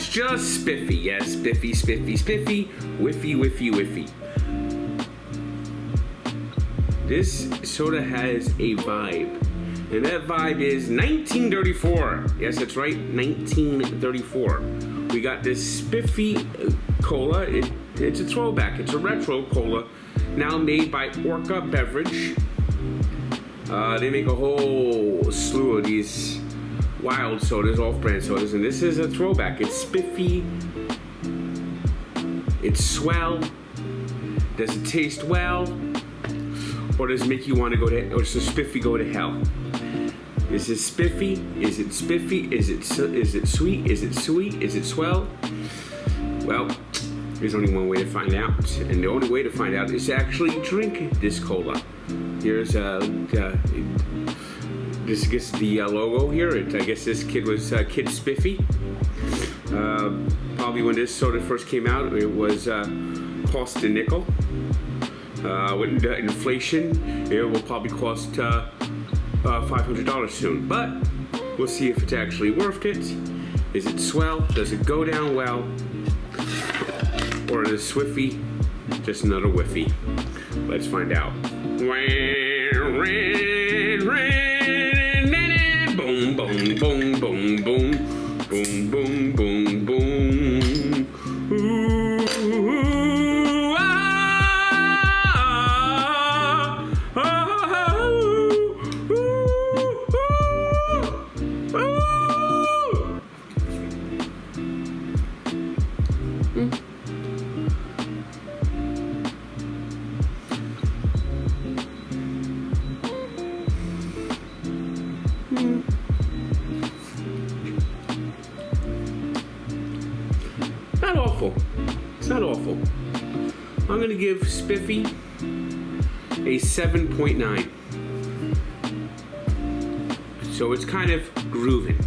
that's just Spiffy. Yes, Spiffy, Spiffy, Spiffy, Whiffy, Whiffy, Whiffy. This soda has a vibe, and that vibe is 1934. Yes, that's right, 1934. We got this Spiffy Cola. It's a throwback. It's a retro cola, now made by Orca Beverage. They make a whole slew of these wild sodas, off-brand sodas, and this is a throwback. It's Spiffy. It's Swell. Does it taste well? Or does it make you want to go to, or does Spiffy go to hell? Is it Spiffy? Is it Spiffy? Is it sweet? Is it sweet? Is it swell? Well, there's only one way to find out, and the only way to find out is to actually drink this cola. Here's this gets the logo here. I guess this kid was Kid Spiffy. Probably when this soda first came out, it was cost a nickel. With inflation, it will probably cost $500 soon. But we'll see if it's actually worth it. Is it swell? Does it go down well? Or is Swiffy just another whiffy? Let's find out. Boom, boom, boom, boom, boom, boom, boom, boom, boom. Ooh, ah, ah, ah, ooh, ooh, ooh. Not awful. It's not awful. I'm gonna give Spiffy a 7.9. So it's kind of grooving.